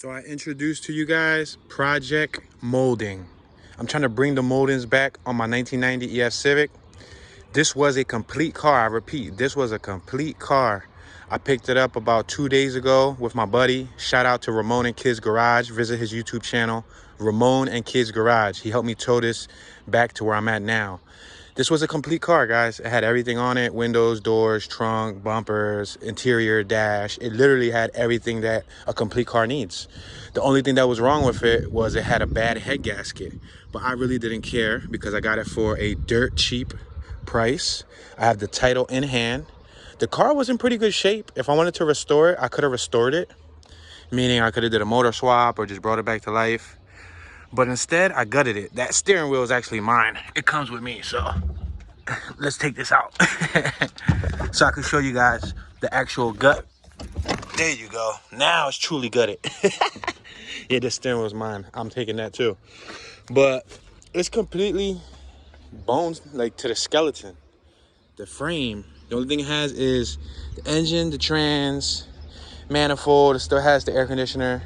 So I introduced to you guys Project Moulding. I'm trying to bring the moldings back on my 1990 EF Civic. This was a complete car. I repeat, this was a complete car. I picked it up about 2 days ago with my buddy. Shout out to Ramon and Kids Garage. Visit his YouTube channel, Ramon and Kids Garage. He helped me tow this back to where I'm at now. This was a complete car, guys. It had everything on it: windows, doors, trunk, bumpers, interior, dash. It literally had everything that a complete car needs. The only thing that was wrong with it was it had a bad head gasket. But I really didn't care because I got it for a dirt cheap price. I have the title in hand. The car was in pretty good shape. If I wanted to restore it, I could have restored it. Meaning I could have did a motor swap or just brought it back to life. But instead, I gutted it. That steering wheel is actually mine. It comes with me, so let's take this out. So I can show you guys the actual gut. There you go. Now it's truly gutted. Yeah, this steering wheel is mine. I'm taking that too. But it's completely bones, like to the skeleton. The frame, the only thing it has is the engine, the trans, manifold. It still has the air conditioner,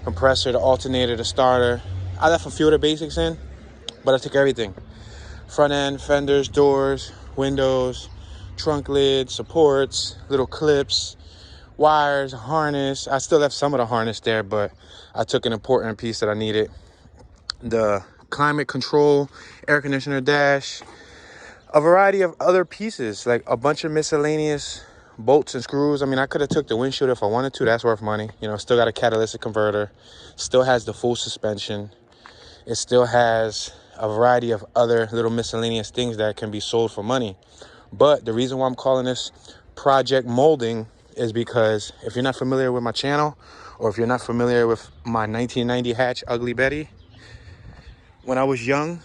compressor, the alternator, the starter. I left a few of the basics in, but I took everything. Front end, fenders, doors, windows, trunk lid, supports, little clips, wires, harness. I still left some of the harness there, but I took an important piece that I needed. The climate control, air conditioner dash, a variety of other pieces, like a bunch of miscellaneous bolts and screws. I mean, I could have took the windshield if I wanted to. That's worth money. You know, still got a catalytic converter, still has the full suspension. It still has a variety of other little miscellaneous things that can be sold for money. But the reason why I'm calling this Project Moulding is because if you're not familiar with my channel, or if you're not familiar with my 1990 hatch Ugly Betty, when I was young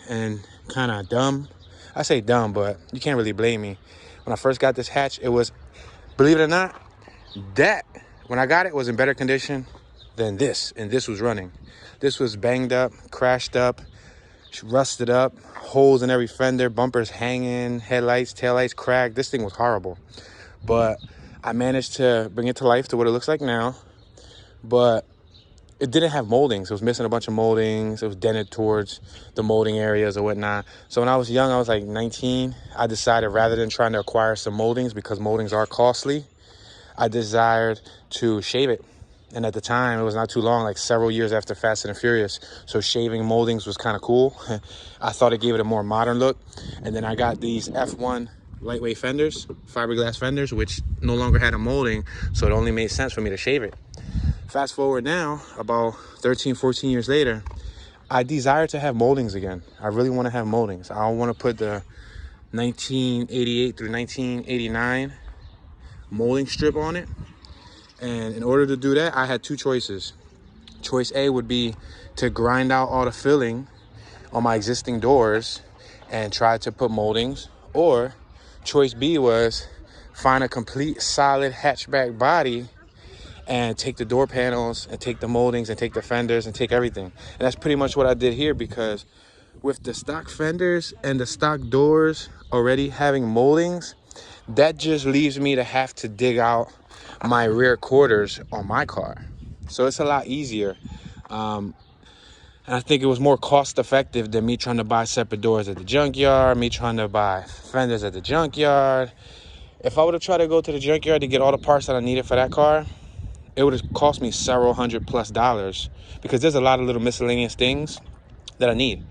and kind of dumb, I say dumb, but you can't really blame me. When I first got this hatch, it was, believe it or not, that when I got it was in better condition than this, and this was running. This was banged up, crashed up, rusted up, holes in every fender, bumpers hanging, headlights, taillights cracked. This thing was horrible. But I managed to bring it to life to what it looks like now. But it didn't have moldings. It was missing a bunch of moldings. It was dented towards the molding areas or whatnot. So when I was young, I was like 19, I decided rather than trying to acquire some moldings, because moldings are costly, I desired to shave it. And at the time, it was not too long, like several years after Fast and Furious. So shaving moldings was kind of cool. I thought it gave it a more modern look. And then I got these F1 lightweight fenders, fiberglass fenders, which no longer had a molding. So it only made sense for me to shave it. Fast forward now, about 13, 14 years later, I desire to have moldings again. I really want to have moldings. I want to put the 1988 through 1989 molding strip on it. And in order to do that, I had two choices. Choice A would be to grind out all the filling on my existing doors and try to put moldings. Or choice B was find a complete solid hatchback body and take the door panels and take the moldings and take the fenders and take everything. And that's pretty much what I did here, because with the stock fenders and the stock doors already having moldings, that just leaves me to have to dig out my rear quarters on my car. So it's a lot easier. And I think it was more cost effective than me trying to buy separate doors at the junkyard, me trying to buy fenders at the junkyard. If I would have tried to go to the junkyard to get all the parts that I needed for that car, it would have cost me several $100+ because there's a lot of little miscellaneous things that I need.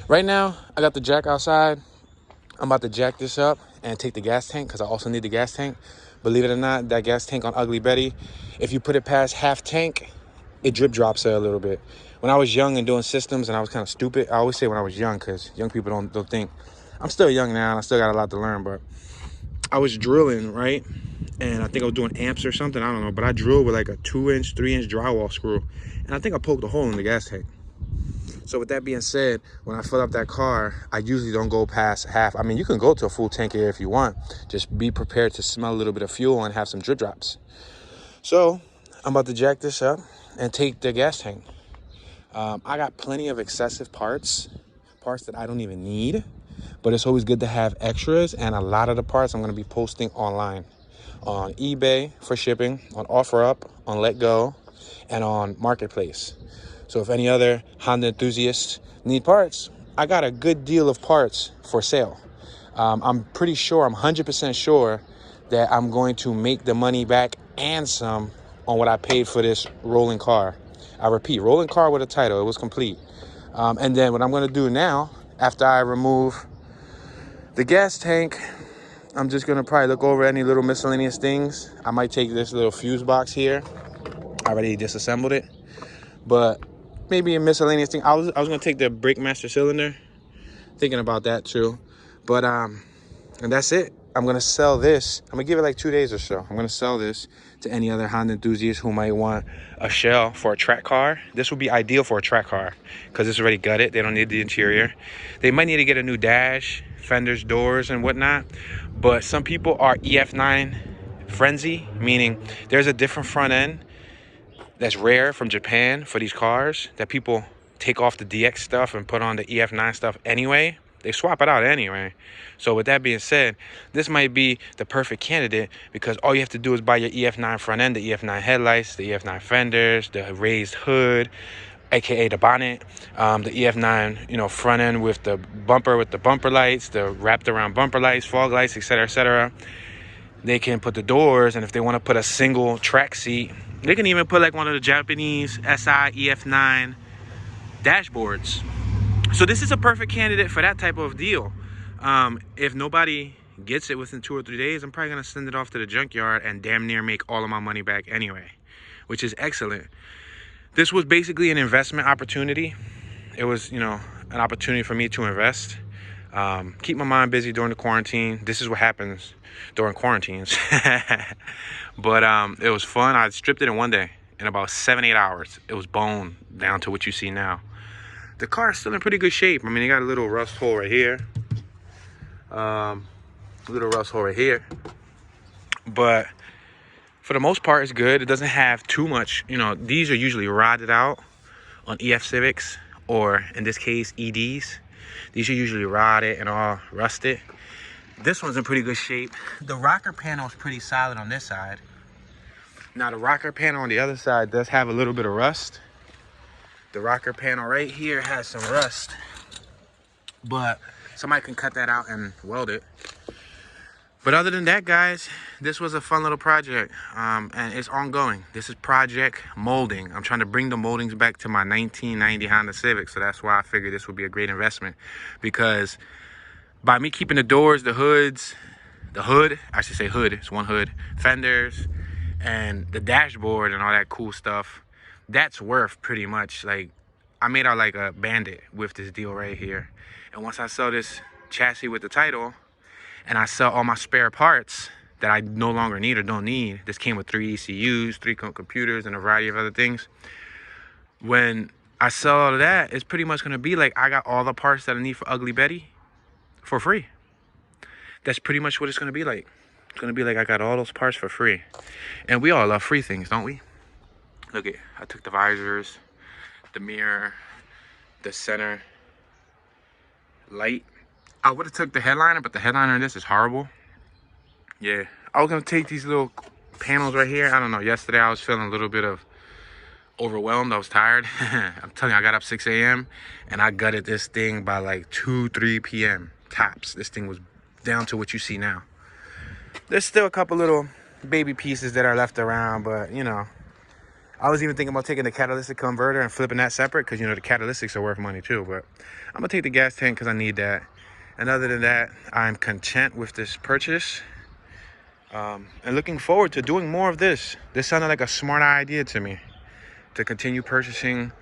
Right now, I got the jack outside. I'm about to jack this up and take the gas tank, because I also need the gas tank. Believe it or not, that gas tank on Ugly Betty, if you put it past half tank, it drip drops it a little bit. When I was young and doing systems and I was kind of stupid, I always say when I was young, because young people don't think. I'm still young now and I still got a lot to learn, but I was drilling, right? And I think I was doing amps or something, I don't know, but I drilled with like a 2-inch, 3-inch drywall screw, and I think I poked a hole in the gas tank. So with that being said, when I fill up that car, I usually don't go past half. I mean, you can go to a full tank here if you want. Just be prepared to smell a little bit of fuel and have some drip drops. So I'm about to jack this up and take the gas tank. I got plenty of excessive parts that I don't even need, but it's always good to have extras. And a lot of the parts I'm going to be posting online on eBay for shipping, on OfferUp, on Let Go, and on Marketplace. So if any other Honda enthusiasts need parts, I got a good deal of parts for sale. I'm pretty sure, I'm 100% sure that I'm going to make the money back and some on what I paid for this rolling car. I repeat, rolling car with a title. It was complete. And then what I'm going to do now, after I remove the gas tank, I'm just going to probably look over any little miscellaneous things. I might take this little fuse box here. I already disassembled it. But maybe a miscellaneous thing. I was going to take the brake master cylinder. Thinking about that too. But, and that's it. I'm going to sell this. I'm going to give it like 2 days or so. I'm going to sell this to any other Honda enthusiasts who might want a shell for a track car. This would be ideal for a track car because it's already gutted. They don't need the interior. They might need to get a new dash, fenders, doors, and whatnot. But some people are EF9 frenzy, meaning there's a different front end that's rare from Japan for these cars that people take off the DX stuff and put on the EF9 stuff anyway. They swap it out anyway. So with that being said, this might be the perfect candidate because all you have to do is buy your EF9 front end, the EF9 headlights, the EF9 fenders, the raised hood, aka the bonnet, the EF9, you know, front end with the bumper lights, the wrapped around bumper lights, fog lights, etc., etc. They can put the doors, and if they want to put a single track seat, they can even put like one of the Japanese SI EF9 dashboards. So this is a perfect candidate for that type of deal. If nobody gets it within 2 or 3 days, I'm probably going to send it off to the junkyard and damn near make all of my money back anyway, which is excellent. This was basically an investment opportunity. It was, you know, an opportunity for me to invest. Keep my mind busy during the quarantine. This is what happens during quarantines. But it was fun. I stripped it in 1 day. In about 7-8 hours, it was bone down to what you see now. The car is still in pretty good shape. I mean, you got a little rust hole right here. A little rust hole right here. But for the most part, it's good. It doesn't have too much. You know, these are usually rotted out on EF Civics, or in this case, EDs. These are usually rotted and all rusted. This one's in pretty good shape. The rocker panel is pretty solid on this side. Now, the rocker panel on the other side does have a little bit of rust. The rocker panel right here has some rust, but somebody can cut that out and weld it. But other than that, guys, this was a fun little project, and it's ongoing. This is Project Moulding. I'm trying to bring the moldings back to my 1990 Honda Civic, so that's why I figured this would be a great investment. Because by me keeping the doors, the hoods, I should say hood, it's one hood, fenders, and the dashboard and all that cool stuff, that's worth pretty much, like, I made out like a bandit with this deal right here. And once I sell this chassis with the title, and I sell all my spare parts that I no longer need or don't need, this came with 3 ECUs, 3 computers, and a variety of other things. When I sell all of that, it's pretty much gonna be like I got all the parts that I need for Ugly Betty for free. That's pretty much what it's gonna be like. It's gonna be like I got all those parts for free. And we all love free things, don't we? Look at, I took the visors, the mirror, the center light. I would have took the headliner, but the headliner in this is horrible. Yeah, I was gonna take these little panels right here. I don't know, yesterday I was feeling a little bit of overwhelmed. I was tired. I'm telling you, I got up 6 a.m. and I gutted this thing by like 2-3 p.m. tops. This thing was down to what you see now. There's still a couple little baby pieces that are left around, but you know, I was even thinking about taking the catalytic converter and flipping that separate because, you know, the catalytics are worth money too. But I'm going to take the gas tank because I need that. And other than that, I'm content with this purchase. And looking forward to doing more of this. This sounded like a smart idea to me, to continue purchasing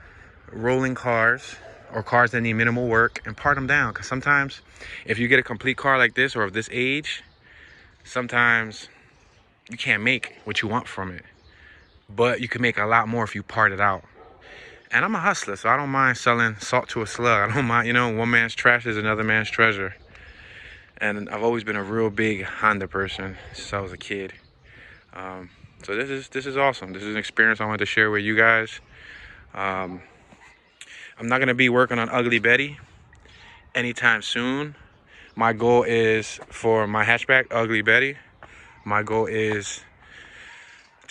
rolling cars or cars that need minimal work and part them down. Because sometimes if you get a complete car like this or of this age, sometimes you can't make what you want from it. But you can make a lot more if you part it out. And I'm a hustler, so I don't mind selling salt to a slug. I don't mind, you know, one man's trash is another man's treasure. And I've always been a real big Honda person since I was a kid. So this is awesome. This is an experience I wanted to share with you guys. I'm not gonna be working on Ugly Betty anytime soon. My goal is for my hatchback, Ugly Betty. My goal is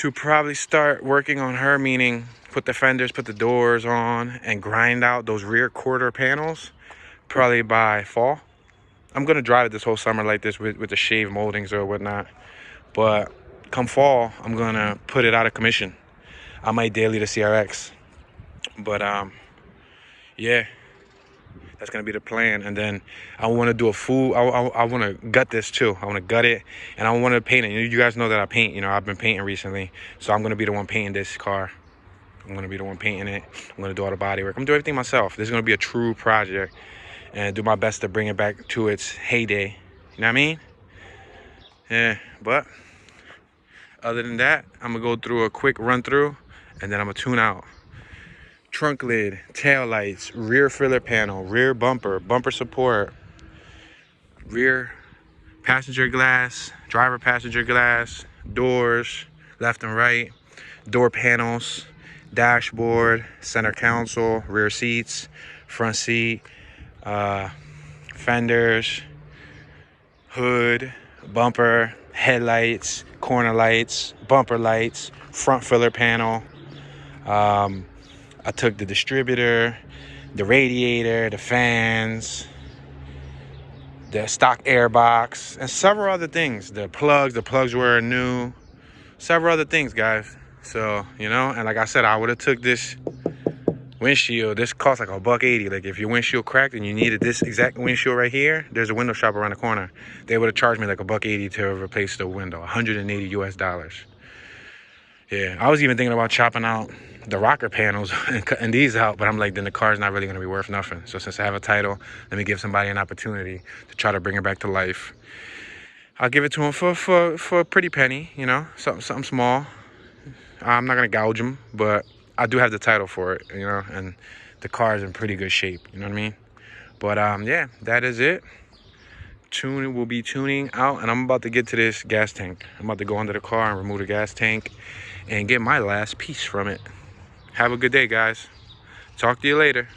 to probably start working on her, meaning put the fenders, put the doors on, and grind out those rear quarter panels probably by fall. I'm gonna drive it this whole summer like this with the shaved moldings or whatnot, but come fall I'm gonna put it out of commission. I might daily the CRX, but yeah, that's gonna be the plan. And then I want to do a full, I want to gut this too. I want to gut it, and I want to paint it. You guys know that I paint. I've been painting recently, so I'm gonna be the one painting this car. I'm gonna be the one painting it. I'm gonna do all the body work. I'm gonna do everything myself. This is gonna be a true project, and do my best to bring it back to its heyday. You know what I mean? Yeah. But other than that, I'm gonna go through a quick run through, and then I'm gonna tune out. Trunk lid, tail lights, rear filler panel, rear bumper, bumper support, rear passenger glass, driver passenger glass, doors left and right, door panels, dashboard, center console, rear seats, front seat, fenders, hood, bumper, headlights, corner lights, bumper lights, front filler panel. I took the distributor, the radiator, the fans, the stock air box, and several other things. The plugs were new, several other things, guys. So, and like I said, I would have took this windshield. This cost like $180. Like if your windshield cracked and you needed this exact windshield right here, there's a window shop around the corner. They would have charged me like $180 to replace the window, 180 US dollars. Yeah, I was even thinking about chopping out the rocker panels and cutting these out, but I'm like, then the car's not really going to be worth nothing. So since I have a title, let me give somebody an opportunity to try to bring it back to life. I'll give it to him for a pretty penny, something small. I'm not going to gouge him, but I do have the title for it, and the car is in pretty good shape, you know what I mean? But yeah, that is it. We'll be tuning out, and I'm about to get to this gas tank. I'm about to go under the car and remove the gas tank and get my last piece from it. Have a good day, guys. Talk to you later.